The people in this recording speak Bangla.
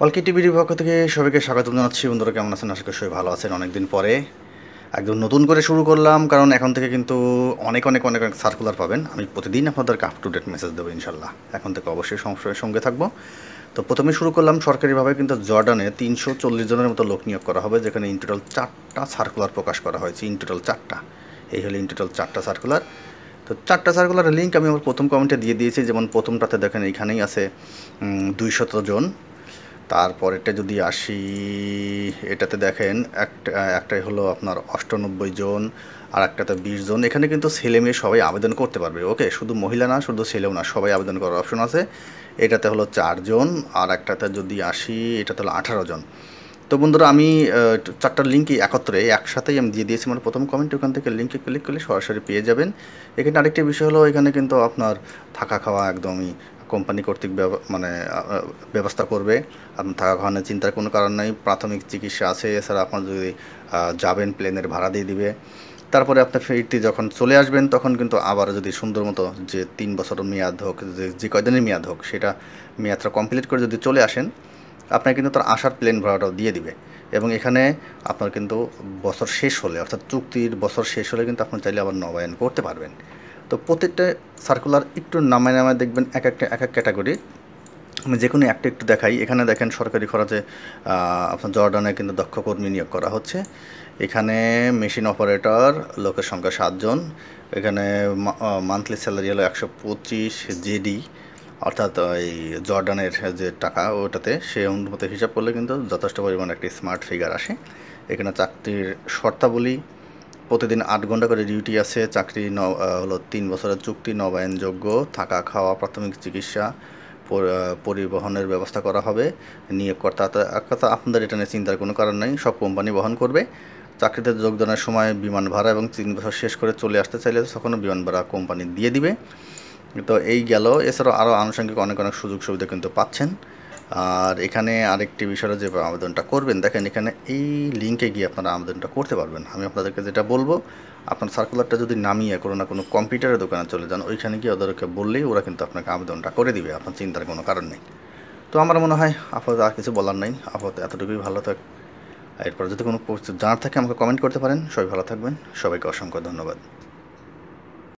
অলকি টিভির পক্ষ থেকে সবাইকে স্বাগতম জানাচ্ছি। বন্ধুরা কেমন আছেন? আশা করি সবাই ভালো আছেন। অনেকদিন পরে একদম নতুন করে শুরু করলাম, কারণ এখন থেকে কিন্তু অনেক অনেক অনেক অনেক সার্কুলার পাবেন। আমি প্রতিদিন আপনাদেরকে আপ টু ডেট মেসেজ দেবো ইনশাল্লাহ। এখন থেকে অবশ্যই সঙ্গে থাকবো। তো প্রথমে শুরু করলাম সরকারিভাবে কিন্তু জর্ডানে 340 জনের মতো লোক নিয়োগ করা হবে, যেখানে ইন টোটাল 4টা সার্কুলার প্রকাশ করা হয়েছে। ইন টোটাল 4টা, এই হলো ইন টোটাল 4টা সার্কুলার। তো 4টা সার্কুলারের লিঙ্ক আমি আমার প্রথম কমেন্টে দিয়ে দিয়েছি। যেমন প্রথমটাতে দেখেন এইখানেই আছে 200 জন। তারপরেরটা যদি আসি, এটাতে দেখেন একটাই হলো আপনার 98 জন, আর একটাতে 20 জন। এখানে কিন্তু ছেলে মেয়ে সবাই আবেদন করতে পারবে। ওকে, শুধু মহিলা না, শুধু ছেলেও না, সবাই আবেদন করার অপশন আছে। এটাতে হলো 4 জন, আর একটাতে যদি আসি এটাতে হলো 18 জন। তো বন্ধুরা, আমি 4টার লিঙ্কই একসাথেই আমি দিয়ে দিয়েছি আমার প্রথম কমেন্ট। ওখান থেকে লিঙ্কে ক্লিক করলে সরাসরি পেয়ে যাবেন। এখানে আরেকটি বিষয় হলো, এখানে কিন্তু আপনার থাকা খাওয়া একদমই কোম্পানি কর্তৃক ব্যবস্থা করবে। আপনার থাকা খাওয়ানোর চিন্তার কোনো কারণ নেই। প্রাথমিক চিকিৎসা আছে। এছাড়া আপনার যদি যাবেন, প্লেনের ভাড়া দিয়ে দিবে। তারপরে আপনার ফিরতি যখন চলে আসবেন, তখন কিন্তু আবার যদি সুন্দর মতো যে 3 বছরের মেয়াদ হোক, যে কয়দিনের মেয়াদ হোক, সেটা মেয়াদটা কমপ্লিট করে যদি চলে আসেন, আপনার কিন্তু তার আসার প্লেন ভাড়াটাও দিয়ে দিবে। এবং এখানে আপনার কিন্তু বছর শেষ হলে, অর্থাৎ চুক্তির বছর শেষ হলে কিন্তু আপনি চাইলে আবার নবায়ন করতে পারবেন। তো প্রত্যেকটা সার্কুলার একটু নামায় দেখবেন এক এক ক্যাটাগরি। আমি যে কোনো একটা একটু দেখাই। এখানে দেখেন সরকারি খরচে আপনার জর্ডানে কিন্তু দক্ষ কর্মী নিয়োগ করা হচ্ছে। এখানে মেশিন অপারেটর, লোকের সংখ্যা 7 জন। এখানে মান্থলি স্যালারি হলো 125 জেডি, অর্থাৎ এই জর্ডানের যে টাকা, ওটাতে সে অনুমতি হিসাব করলে কিন্তু যথেষ্ট পরিমাণ একটি স্মার্ট ফিগার আসে। এখানে চাকরির শর্তাবলী: প্রতিদিন 8 ঘন্টা করে ডিউটি আছে। চাকরি হলো 3 বছরের চুক্তি, নবায়নযোগ্য। থাকা খাওয়া, প্রাথমিক চিকিৎসা, পরিবহনের ব্যবস্থা করা হবে। নিয়োগকর্তা আপনাদের এটা নিয়ে চিন্তার কোনো কারণ নেই, সব কোম্পানি বহন করবে। চাকরিতে যোগদানের সময় বিমান ভাড়া, এবং 3 বছর শেষ করে চলে আসতে চাইলে তখনও বিমান ভাড়া কোম্পানি দিয়ে দিবে। তো এই গেল। এছাড়াও আরও আনুষঙ্গিক অনেক অনেক সুযোগ সুবিধা কিন্তু পাচ্ছেন। আর এখানে আরেকটি বিষয় যে আবেদনটা করবেন, দেখেন এখানে এই লিঙ্কে গিয়ে আপনারা আবেদনটা করতে পারবেন। আমি আপনাদেরকে যেটা বলবো, আপনার সার্কুলারটা যদি নামিয়ে কোনো না কোনো কম্পিউটারের দোকানে চলে যান, ওইখানে গিয়ে ওদেরকে বললেই ওরা কিন্তু আপনাকে আবেদনটা করে দিবে। আপনার চিন্তার কোনো কারণ নেই। তো আমার মনে হয় আপাতত আর কিছু বলার নেই। আপাতত এতটুকুই, ভালো থাক। এরপর যদি কোনো জানার থাকে আমাকে কমেন্ট করতে পারেন। সবাই ভালো থাকবেন। সবাইকে অসংখ্য ধন্যবাদ।